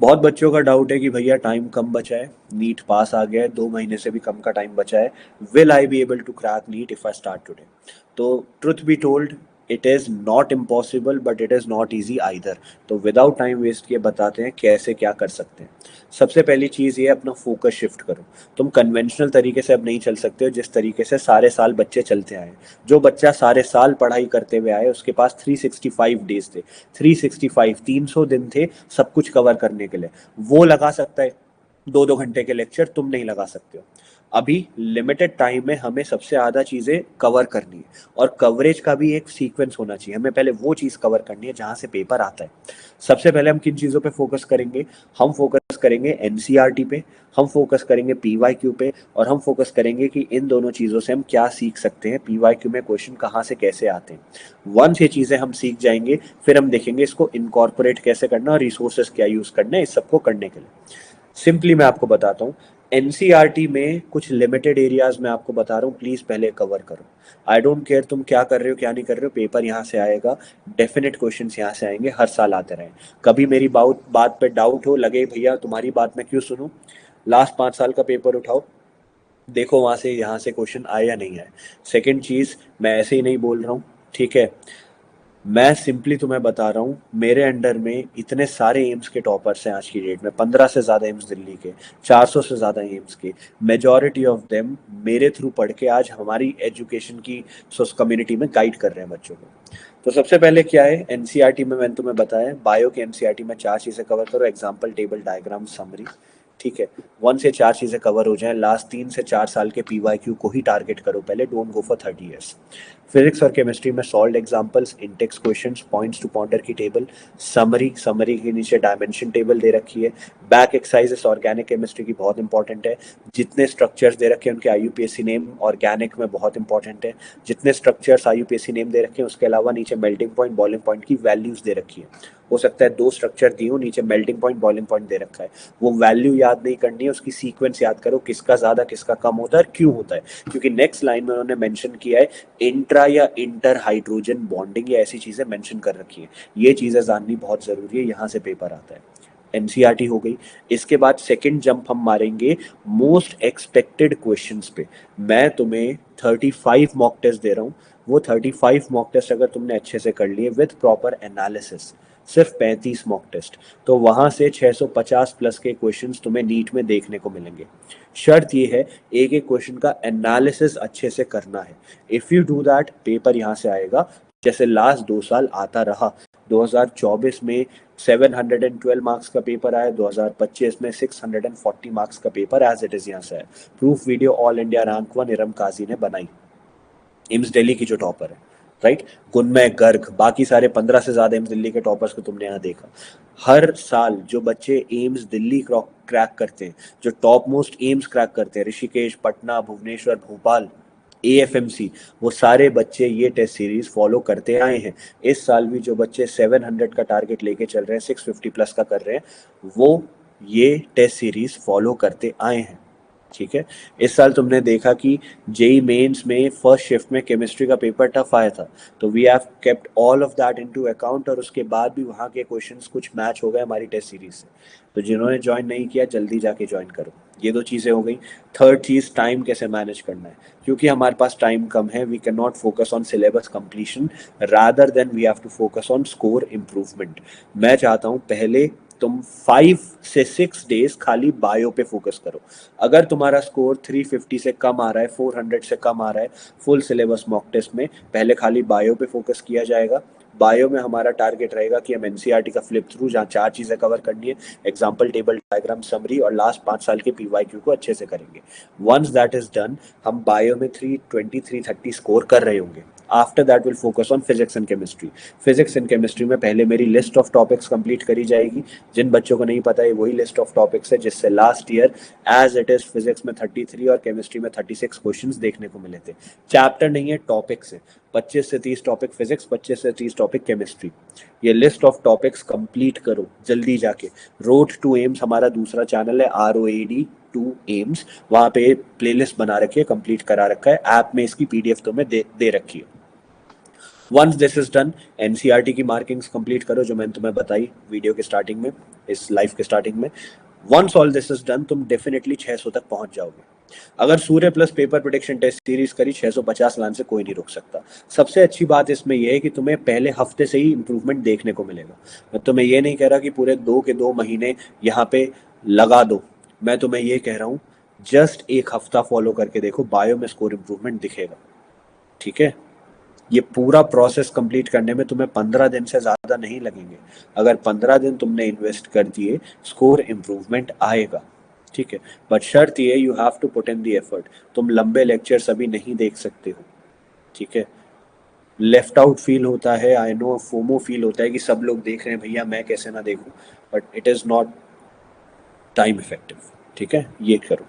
बहुत बच्चों का डाउट है कि भैया टाइम कम बचा है, नीट पास आ गया है, 2 महीने से भी कम का टाइम बचा है, will I be able to crack NEET if I start today? तो truth be told, it is not impossible but it is not easy either. तो विदाउट टाइम वेस्ट किए बताते हैं कैसे क्या कर सकते हैं। सबसे पहली चीज़ ये, अपना फोकस शिफ्ट करो। तुम कन्वेंशनल तरीके से अब नहीं चल सकते हो जिस तरीके से सारे साल बच्चे चलते आए। जो बच्चा सारे साल पढ़ाई करते हुए आए उसके पास 365 डेज थे, 365 300 दिन थे सब कुछ कवर करने के लिए। वो लगा सकता है 2-2 घंटे के लेक्चर, तुम नहीं लगा सकते हो। अभी लिमिटेड टाइम में हमें सबसे ज़्यादा चीज़ें कवर करनी है, और कवरेज का भी एक सीक्वेंस होना चाहिए। हमें पहले वो चीज़ कवर करनी है जहाँ से पेपर आता है। सबसे पहले हम किन चीज़ों पे फोकस करेंगे? हम फोकस करेंगे एनसीईआरटी पे, हम फोकस करेंगे पीवाईक्यू पे, और हम फोकस करेंगे कि इन दोनों चीज़ों से हम क्या सीख सकते हैं, पीवाईक्यू में क्वेश्चन कहाँ से कैसे आते हैं। वंस ये चीज़ें हम सीख जाएंगे, फिर हम देखेंगे इसको इनकॉर्पोरेट कैसे करना और रिसोर्सेज क्या यूज़ करना है इस सबको करने के लिए। सिंपली मैं आपको बताता हूँ, एनसीईआरटी में कुछ लिमिटेड एरियाज में आपको बता रहा हूँ, प्लीज पहले कवर करो। आई डोंट केयर तुम क्या कर रहे हो क्या नहीं कर रहे हो, पेपर यहाँ से आएगा, डेफिनेट क्वेश्चंस यहाँ से आएंगे, हर साल आते रहे। कभी मेरी बात पे डाउट हो, लगे भैया तुम्हारी बात मैं क्यों सुनूं, लास्ट 5 साल का पेपर उठाओ, देखो वहां से यहाँ से क्वेश्चन आए या नहीं आए। सेकंड चीज, मैं ऐसे ही नहीं बोल रहा हूँ, ठीक है, मैं सिंपली तुम्हें बता रहा हूँ, मेरे अंडर में इतने सारे एम्स के टॉपर्स हैं आज की डेट में, 15 से ज़्यादा एम्स दिल्ली के, 400 से ज़्यादा एम्स के। मेजॉरिटी ऑफ देम मेरे थ्रू पढ़ के आज हमारी एजुकेशन की कम्युनिटी में गाइड कर रहे हैं बच्चों को। तो सबसे पहले क्या है एनसीईआरटी में, मैंने तुम्हें बताया बायो के एनसीईआरटी में 4 चीज़ें कवर करो, एग्जाम्पल, टेबल, डायग्राम, समरी। ठीक है, 1 से 4 चीज़ें कवर हो जाएं, लास्ट 3 से 4 साल के पीवाईक्यू को ही टारगेट करो पहले, don't go for 30 years. Physics और केमिस्ट्री में solve examples, intext questions, points to ponder की टेबल, समरी के नीचे डायमेंशन टेबल दे रखी है, बैक एक्सरसाइजेस ऑर्गेनिक केमिस्ट्री की बहुत इंपॉर्टेंट है, जितने स्ट्रक्चर्स दे रखे हैं उनके आईयूपीएससी नेम ऑर्गेनिक में बहुत इंपॉर्टेंट है, जितने स्ट्रक्चर्स आईयूपीएससी नेम दे रखे हैं उसके अलावा नीचे मेल्टिंग पॉइंट बॉइलिंग पॉइंट की वैल्यूज दे रखी है। हो सकता है 2 स्ट्रक्चर दी हो, नीचे मेल्टिंग पॉइंट बॉइलिंग पॉइंट दे रखा है, वो वैल्यू याद नहीं करनी है, उसकी सीक्वेंस याद करो, किसका ज्यादा किसका कम होता है और क्यों होता है। क्योंकि नेक्स्ट लाइन में उन्होंने मेंशन किया है इंट्रा या इंटर हाइड्रोजन बॉन्डिंग या ऐसी चीजें मेंशन कर रखी है। ये चीजें जाननी बहुत जरूरी है, यहाँ से पेपर आता है। एनसीईआरटी हो गई। इसके बाद सेकंड जंप हम मारेंगे मोस्ट एक्सपेक्टेड क्वेश्चंस पे। मैं तुम्हें 35 मॉक टेस्ट दे रहा हूँ, वो 35 मॉक टेस्ट अगर तुमने अच्छे से कर लिए विद प्रॉपर एनालिसिस, सिर्फ 35 मॉक टेस्ट, तो वहां से 650 प्लस के क्वेश्चंस तुम्हें नीट में देखने को मिलेंगे। शर्त ये है एक एक क्वेश्चन का एनालिसिस अच्छे से करना है। If you do that, paper यहाँ से आएगा जैसे लास्ट 2 साल आता रहा। 2024 में 712 मार्क्स का पेपर आया, 2025 में 640 मार्क्स का पेपर एज इट इज यहाँ से आया। Proof video all India rank 1 Iram Kazi ने बनाई, एम्स दिल्ली की जो टॉपर है, राइट। गुनमय गर्ग, बाकी सारे 15 से ज्यादा एम्स दिल्ली के टॉपर्स को तुमने यहाँ देखा। हर साल जो बच्चे एम्स दिल्ली क्रैक करते हैं, जो टॉप मोस्ट एम्स क्रैक करते हैं, ऋषिकेश, पटना, भुवनेश्वर, भोपाल, एएफएमसी, वो सारे बच्चे ये टेस्ट सीरीज फॉलो करते आए हैं। इस साल भी जो बच्चे 700 का टारगेट लेके चल रहे हैं, 650 प्लस का कर रहे हैं, वो ये टेस्ट सीरीज फॉलो करते आए हैं। ठीक है, इस साल तुमने देखा कि जेई मेंस में फर्स्ट शिफ्ट में केमिस्ट्री का पेपर टफ आया था, तो we have kept all of that into account, और उसके बाद भी वहाँ के क्वेश्चंस कुछ मैच हो गए हमारी टेस्ट सीरीज से। तो जिन्होंने ज्वाइन नहीं किया जल्दी जाके ज्वाइन करो। ये 2 चीज़ें हो गई। थर्ड चीज़, टाइम कैसे मैनेज करना है। क्योंकि हमारे पास टाइम कम है, we can not focus on syllabus completion, rather than we have to focus on score improvement. मैं चाहता हूँ पहले तुम 5 से 6 डेज खाली बायो पे फोकस करो। अगर तुम्हारा स्कोर 350 से कम आ रहा है, 400 से कम आ रहा है, फुल सिलेबस मॉक टेस्ट में पहले खाली बायो पे फोकस किया जाएगा। बायो में हमारा टारगेट रहेगा कि हम एनसीईआरटी का फ्लिप थ्रू, जहाँ 4 चीज़ें कवर करनी है, एग्जाम्पल, टेबल, डायग्राम, समरी, और लास्ट 5 साल के पीवाईक्यू को अच्छे से करेंगे। वंस दैट इज डन, हम बायो में 320 330 स्कोर कर रहे होंगे। After that will focus on physics and chemistry. Physics and chemistry में पहले मेरी लिस्ट ऑफ टॉपिक्स कंप्लीट करी जाएगी। जिन बच्चों को नहीं पता है, वही लिस्ट ऑफ टॉपिक्स है जिससे last year as it is physics में 33 और केमिस्ट्री में 36 क्वेश्चंस देखने को मिले थे। चैप्टर नहीं है, टॉपिक्स है। 25 से 30 टॉपिक फिजिक्स, 25 से 30 टॉपिक केमिस्ट्री। ये लिस्ट ऑफ टॉपिक्स कंप्लीट करो जल्दी जाके। रोड टू एम्स हमारा दूसरा चैनल है, ROAD टू एम्स, वहां पे प्लेलिस्ट बना रखी है, कंप्लीट करा रखा है, ऐप में इसकी PDF तुम्हें दे रखी है। Once this is done, NCERT की मार्किंग्स कंप्लीट करो जो मैंने तुम्हें बताई वीडियो के स्टार्टिंग में, इस लाइफ के स्टार्टिंग में। Once all this is done, तुम डेफिनेटली 600 तक पहुंच जाओगे। अगर Surya plus paper prediction test series करी, 650 लाइन से कोई नहीं रोक सकता। सबसे अच्छी बात इसमें यह है कि तुम्हें पहले हफ्ते से ही इंप्रूवमेंट देखने को मिलेगा। मैं तुम्हें ये नहीं कह रहा कि पूरे 2 के 2 महीने यहाँ पे लगा दो, मैं तुम्हें ये कह रहा हूँ जस्ट एक हफ्ता फॉलो करके देखो, बायो में स्कोर इंप्रूवमेंट दिखेगा। ठीक है, ये पूरा प्रोसेस कंप्लीट करने में तुम्हें 15 दिन से ज़्यादा नहीं लगेंगे। अगर 15 दिन तुमने इन्वेस्ट कर दिए, स्कोर इम्प्रूवमेंट आएगा। ठीक है, बट शर्त ये, you have to put in the effort. तुम लंबे लेक्चर्स अभी नहीं देख सकते हो। ठीक है, लेफ्ट आउट फील होता है, आई नो, फोमो फील होता है कि सब लोग देख रहे हैं भैया मैं कैसे ना देखूं, but it is not time effective. ठीक है, ये करो।